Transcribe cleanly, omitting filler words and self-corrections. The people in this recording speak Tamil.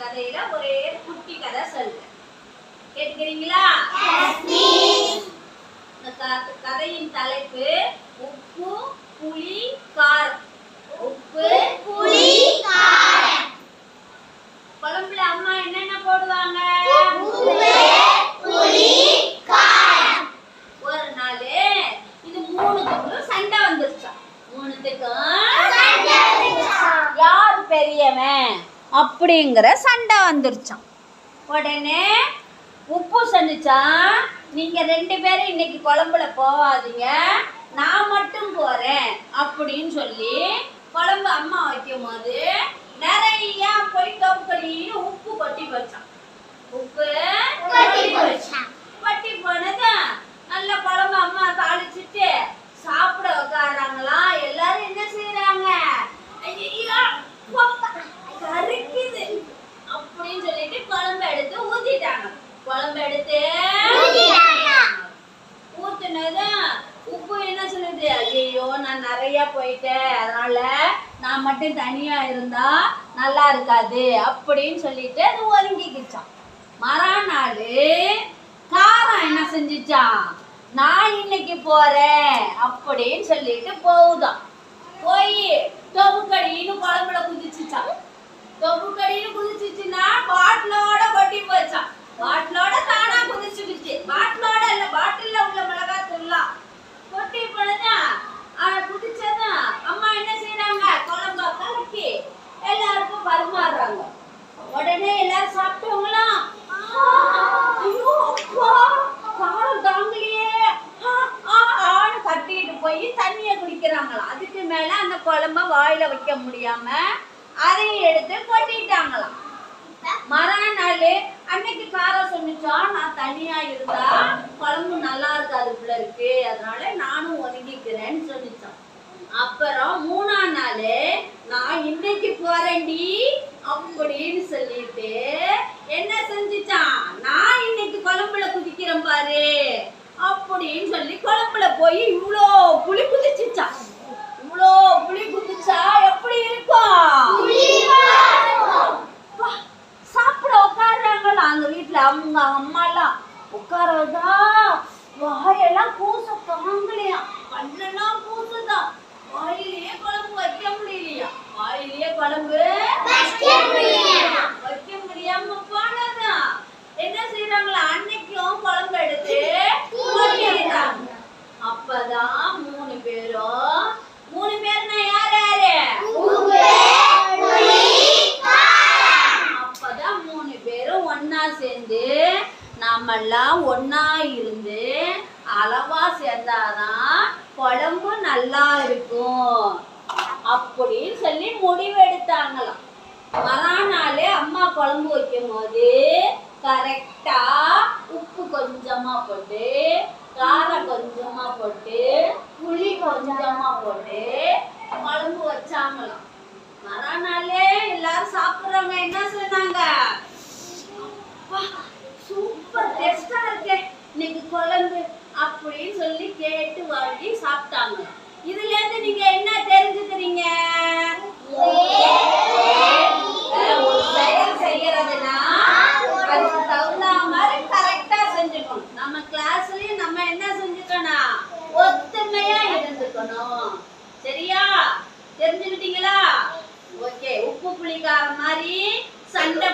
கதையில ஒரே குட்டி கதை சொல்றேன். கேட்கிறீங்களா? கதையின் தலைப்பு உப்பு புளி காரம். உப்பு புளி காரம். குழம்புல அம்மா என்னென்ன போடுவாங்க? உப்பு புளி காரம். ஒரு நாள் இது மூணுத்துக்கும் சண்டை வந்துருச்சா. யார் பெரியவன் அப்படிங்கிற சண்டை வந்துருச்சான். உடனே உப்பு சொன்னிச்சான், நீங்க 2 பேரும் இன்னைக்கு குழம்புல போவாதீங்க, நான் மட்டும் போறேன் அப்படின்னு சொல்லி குழம்பு அம்மா வைக்கும் போது நிறைய போய் தொப்புக்கடின்னு உப்பு கொட்டி போச்சான். உப்பு கொட்டி போனது நல்ல குழம்பு அம்மா தாளிச்சுட்டு சாப்பிட உட்காராங்களா. எல்லாரும் என்ன செய்யறாங்க? கறிக்குது அப்படின்னு சொல்லிட்டு குழம்பு எடுத்து ஊத்திட்டாங்க. குழம்பு எடுத்து ஊத்துனதும் உப்பு என்ன சொல்லுது? ஐயோ நான் நிறைய போயிட்டேன், அதனால நான் மட்டும் தனியா இருந்தா நல்லா இருக்காது அப்படின்னு சொல்லிட்டு அது ஒதுங்கிக்கிச்சான். மறுநாள் காரம் என்ன செஞ்சுச்சான்? நான் இன்னைக்கு போறேன் அப்படின்னு சொல்லிட்டு போகுதான். போய் தொப்புக்கடின்னு குழம்புல குதிச்சுச்சான். தொப்புக்கடின்னு குதிச்சுச்சுன்னா பாட்டிலோட கொட்டி போச்சான். பாட்டிலோட தானா குதிச்சுக்கிச்சு. பாட்டிலோட இல்ல, பாட்டில்ல உள்ள மிளகாத்தூள்லாம் கொட்டி போனதா குதிச்சதா அம்மா என்ன செய்யறாங்க? குழம்பா கலக்கி எல்லாருக்கும் பரிமாறுறாங்க. உடனே எல்லாரும் சாப்பிட்டவங்களாம் ஐயோ அப்பா காரம் தாங்கலையே ஆன்னு கட்டிட்டு போய் தண்ணிய குடிக்கிறாங்களாம். அதுக்கு மேல அந்த குழம்ப வாயில வைக்க முடியாம அதையும் எடுத்து கொட்டிட்டாங்களாம். மறுநாள் அன்னைக்கு காரம் சொன்னிச்சா, நான் தனியா இருந்தா குழம்பு நல்லா இருக்காது போல இருக்கு, அதனால நானும் ஒதுங்கிக்கிறேன்னு சொன்னிச்சான். அப்புறம் 3ஆம் நாள் நான் இன்னைக்கு போறேன்டி அப்படின்னு சொல்லிட்டு என்ன செஞ்சுச்சான்? நான் இன்னைக்கு குழம்புல குதிக்கிறேன் பாரு அப்படின்னு சொல்லி குழம்புல போய் இவ்வளோ புளி குதிச்சுச்சான். இவ்வளோ புளி குதிச்சா எப்படி இருக்கும்? சாப்பிட உட்காடுறாங்களா அந்த வீட்டுல. அவங்க அம்மாலாம் உட்காரதா வாயெல்லாம் பூச தாங்கலையா, கண்ணெல்லாம் பூசுதான், வாயிலேயே குழம்பு வைக்க முடியலையா, வாயிலேயே குழம்பு வைக்க முடியாம போனதா. என்ன செய்யறாங்களா? அன்னைக்கும் குழம்பு எடுத்து கொட்டிடுறாங்க. அப்பதான் 3 பேரும் 3 பேர்னா யார் யாரு? அப்பதான் 3 பேரும் ஒன்னா சேர்ந்து நாமெல்லாம் ஒன்னா இருந்து அளவா சேர்ந்தாதான் குழம்பு நல்லா இருக்கும் அப்படின்னு சொல்லி முடிவெடுத்தாங்களாம். மறுநாள் அம்மா குழம்பு வைக்கும் போது கரெக்டா உப்பு கொஞ்சமா போட்டு, காரம் கொஞ்சமா போட்டு, புளி கொஞ்சமா போட்டு குழம்பு வச்சாங்களாம். மறுநாள் எல்லாரும் சாப்பிடுறவங்க என்ன சொன்னாங்க? சூப்பர் டேஸ்டா இருக்கு இன்னைக்கு குழம்பு அப்படின்னு சொல்லி கேட்டு வாங்கி சாப்பிட்டாங்க. இதுல இருந்து நீங்க என்ன தெரிஞ்சுக்கிறீங்க? ஒரு செயல் செய்யறதுன்னா அதுக்கு தகுந்த மாதிரி கரெக்டா செஞ்சுக்கணும். நம்ம கிளாஸ்லயும் நம்ம என்ன செஞ்சுக்கணும்? ஒத்துமையா இருந்துக்கணும். சரியா? தெரிஞ்சுக்கிட்டீங்களா? ஓகே. உப்பு புளி காரம் மாதிரி சண்டை